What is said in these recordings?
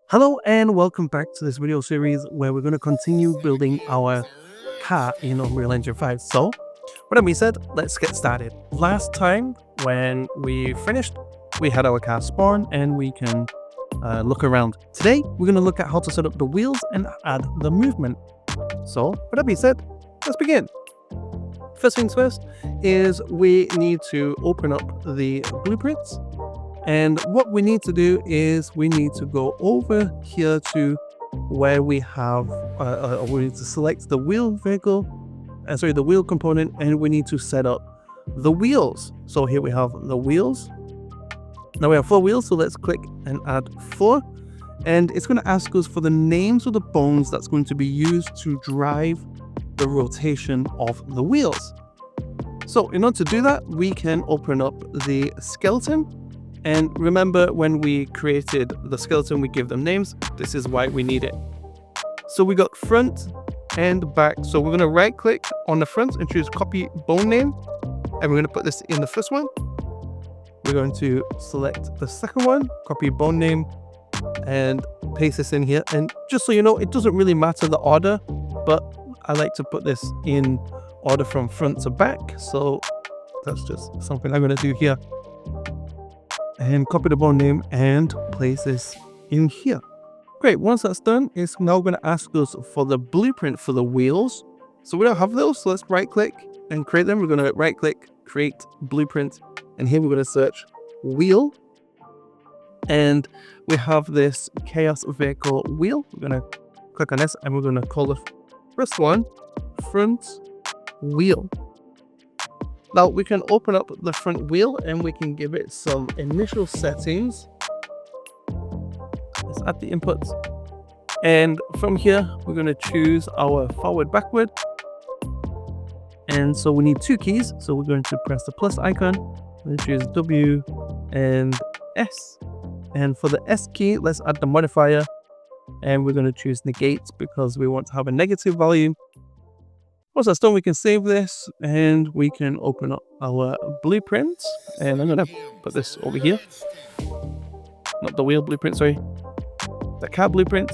Hello and welcome back to this video series where we're going to continue building our car in Unreal Engine 5. So, with that being said, let's get started. Last time when we finished, we had our car spawn and we can look around. Today, we're going to look at how to set up the wheels and add the movement. So, with that being said, let's begin. First things first is we need to open up the blueprints. And what we need to do is we need to go over here to where we have, we need to select the wheel vehicle, the wheel component, and we need to set up the wheels. So here we have the wheels. Now we have 4 wheels, so let's click and add 4. And it's going to ask us for the names of the bones that's going to be used to drive the rotation of the wheels. So in order to do that, we can open up the skeleton. And remember, when we created the skeleton, we give them names. This is why we need it. So we got front and back. So we're going to right click on the front and choose copy bone name. And we're going to put this in the first one. We're going to select the second one, copy bone name, and paste this in here. And just so you know, it doesn't really matter the order, but I like to put this in order from front to back. So that's just something I'm going to do here. And copy the bone name and place this in here. Great, once that's done, it's now going to ask us for the blueprint for the wheels. So we don't have those, so let's right click and create them. We're going to right click, create blueprint, and here we're going to search wheel. And we have this chaos vehicle wheel. We're going to click on this and we're going to call the first one front wheel. Now we can open up the front wheel and we can give it some initial settings. Let's add the inputs. And from here, we're going to choose our forward, backward. And so we need 2 keys. So we're going to press the plus icon and choose W and S. And for the S key, let's add the modifier. And we're going to choose negate because we want to have a negative value. Once that's done, we can save this and we can open up our blueprint. And I'm going to put this over here. Not the wheel blueprint, sorry. The car blueprint.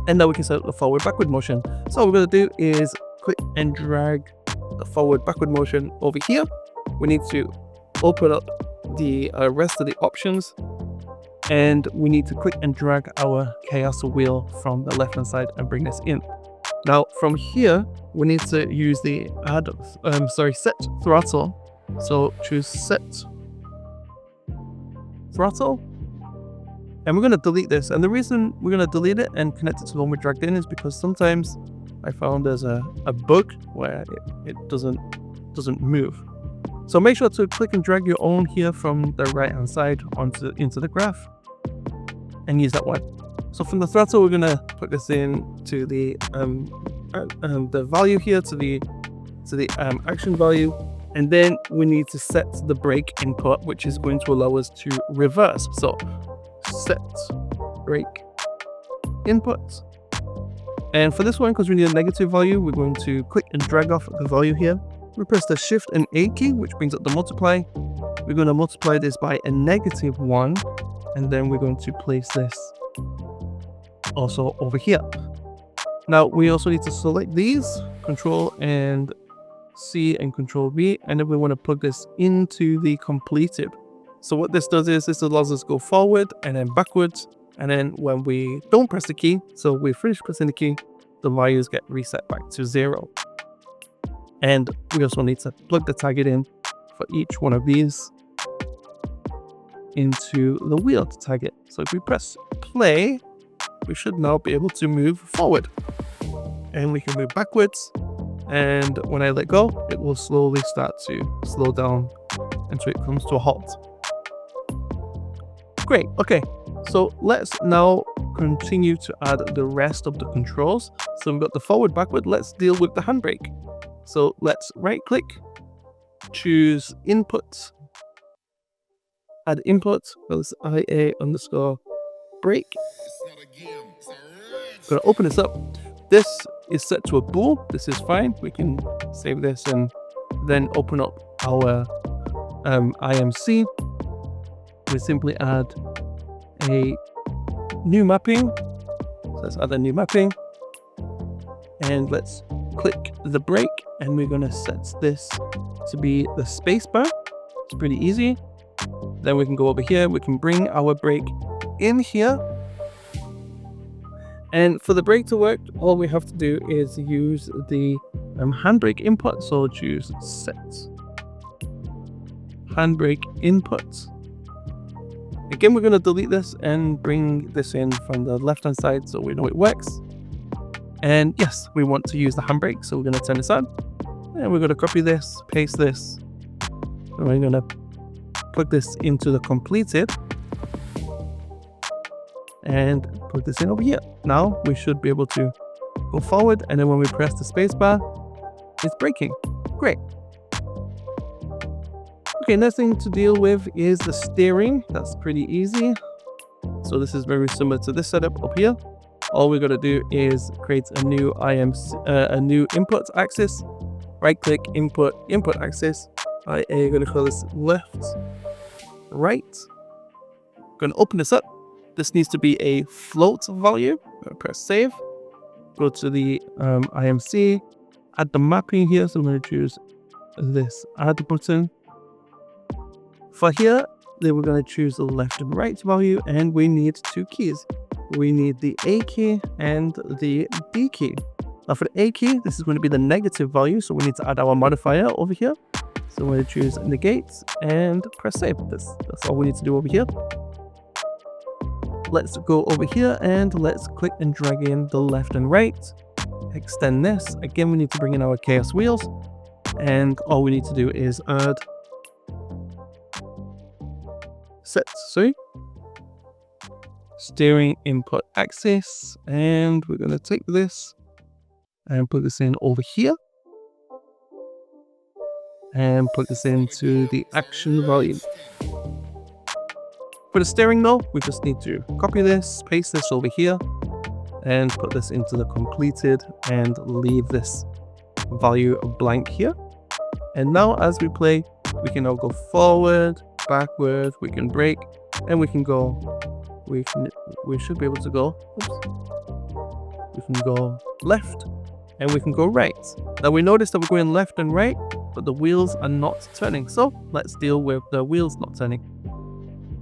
And now we can set up the forward backward motion. So what we're going to do is click and drag the forward backward motion over here. We need to open up the rest of the options. And we need to click and drag our chaos wheel from the left hand side and bring this in. Now from here, we need to use the set throttle. So choose set throttle. And we're going to delete this. And the reason we're going to delete it and connect it to the one we dragged in is because sometimes I found there's a bug where it doesn't move. So make sure to click and drag your own here from the right hand side into the graph and use that one. So from the throttle, we're going to put this in to the value here, to the action value. And then we need to set the brake input, which is going to allow us to reverse. So set brake input. And for this one, because we need a negative value, we're going to click and drag off the value here. We press the Shift and A key, which brings up the multiply. We're going to multiply this by a -1. And then we're going to place this also over here. Now we also need to select these, Control and C and Control V, and then we want to plug this into the completed. So what this does is this allows us to go forward and then backwards, and then when we don't press the key, so we finish pressing the key, the values get reset back to 0. And we also need to plug the target in for each one of these into the wheel to tag it. So if we press play, we should now be able to move forward, and we can move backwards, and when I let go, it will slowly start to slow down until it comes to a halt. Great. Okay, so let's now continue to add the rest of the controls. So we've got the forward, backward. Let's deal with the handbrake. So let's right click, choose input, add input, let's IA underscore brake. I'm going to open this up. This is set to a bool. This is fine. We can save this and then open up our IMC. We simply add a new mapping. So let's add a new mapping. And let's click the brake, and we're going to set this to be the space bar. It's pretty easy. Then we can go over here. We can bring our brake in here. And for the brake to work, all we have to do is use the handbrake input. So choose set handbrake input. Again, we're going to delete this and bring this in from the left hand side so we know it works. And yes, we want to use the handbrake, so we're going to turn this on. And we're going to copy this, paste this. And we're going to plug this into the completed. And put this in over here. Now we should be able to go forward, and then when we press the spacebar, it's braking. Great. Okay, next thing to deal with is the steering. That's pretty easy. So this is very similar to this setup up here. All we're going to do is create a new input axis. Right click, input axis. I'm going to call this left, right. Going to open this up. This needs to be a float value. Press save. Go to the IMC. Add the mapping here. So I'm going to choose this add button. For here, then we're going to choose the left and right value, and we need two keys. We need the A key and the B key. Now for the A key, this is going to be the negative value, so we need to add our modifier over here. So we're going to choose negate and press save. That's all we need to do over here. Let's go over here and let's click and drag in the left and right. Extend this. Again, we need to bring in our chaos wheels, and all we need to do is add steering input axis, and we're going to take this and put this in over here and put this into the action value. For the steering though, we just need to copy this, paste this over here, and put this into the completed and leave this value blank here. And now as we play, we can now go forward, backward, we can brake, and we can go, we should be able to go, we can go left, and we can go right. Now we notice that we're going left and right, but the wheels are not turning. So let's deal with the wheels not turning.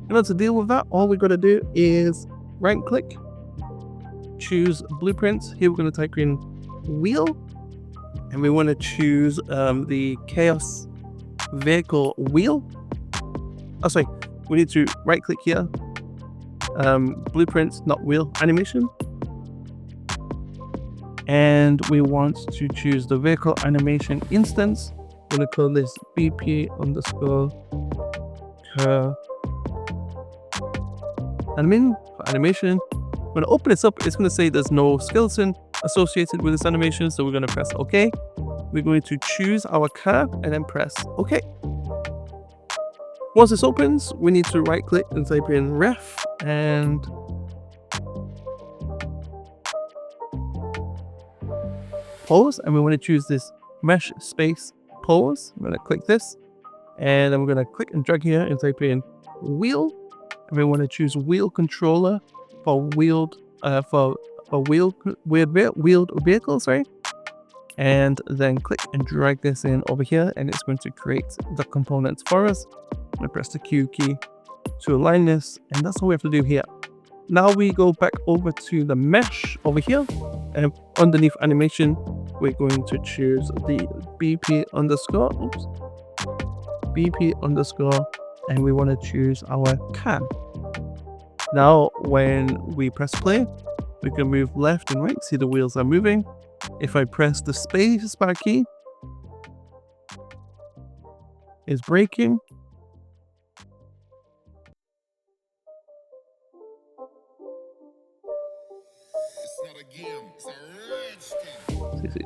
In order to deal with that, all we're going to do is right click, choose blueprint. Here we're going to type in wheel, and we want to choose the chaos vehicle wheel. Oh, sorry, we need to right click here, blueprint, not wheel, animation. And we want to choose the vehicle animation instance. We're going to call this BP underscore animation. When I open this up, it's going to say there's no skeleton associated with this animation, so we're going to press OK. We're going to choose our car and then press OK. Once this opens, we need to right click and type in ref and pause, and we want to choose this mesh space pause. I'm going to click this, and then we're going to click and drag here and type in wheel, and we want to choose wheel controller for wheeled vehicle, sorry. And then click and drag this in over here, and it's going to create the components for us. I'm going to press the Q key to align this, and that's all we have to do here. Now we go back over to the mesh over here, and underneath animation, we're going to choose the BP underscore, and we want to choose our car. Now, when we press play, we can move left and right. See, the wheels are moving. If I press the space bar key, it's braking.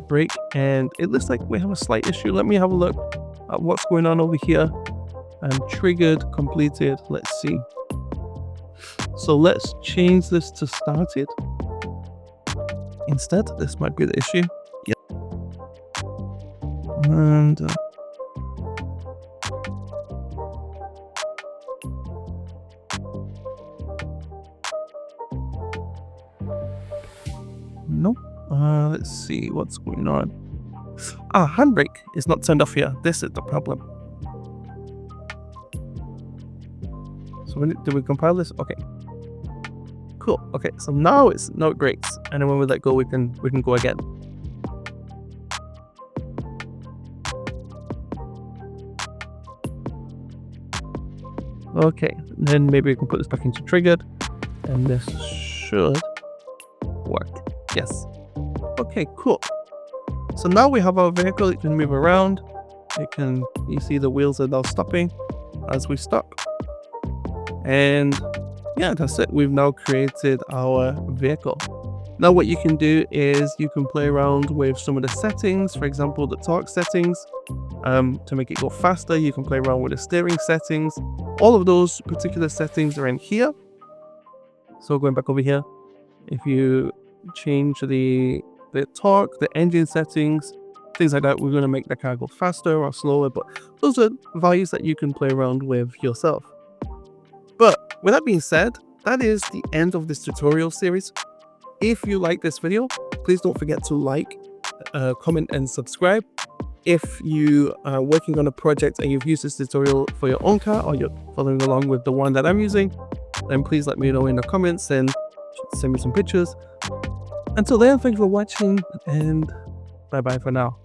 Brake, and it looks like we have a slight issue. Let me have a look at what's going on over here. Triggered, completed. Let's see. So let's change this to started instead. This might be the issue. Yep. And Nope. Let's see what's going on. Handbrake is not turned off here. This is the problem. So did we compile this? Okay. Cool. Okay, so now it brakes, and then when we let go, we can go again. Okay, then maybe we can put this back into triggered, and this should work. Yes. Okay, cool. So now we have our vehicle. It can move around. You see the wheels are now stopping as we stop. And yeah, that's it. We've now created our vehicle. Now what you can do is you can play around with some of the settings, for example, the torque settings. To make it go faster, you can play around with the steering settings. All of those particular settings are in here. So going back over here, if you change the torque, the engine settings, things like that, we're going to make the car go faster or slower, but those are values that you can play around with yourself. But with that being said, that is the end of this tutorial series. If you like this video, please don't forget to like, comment and subscribe. If you are working on a project and you've used this tutorial for your own car, or you're following along with the one that I'm using, then please let me know in the comments and send me some pictures. Until then, thanks for watching, and bye bye for now.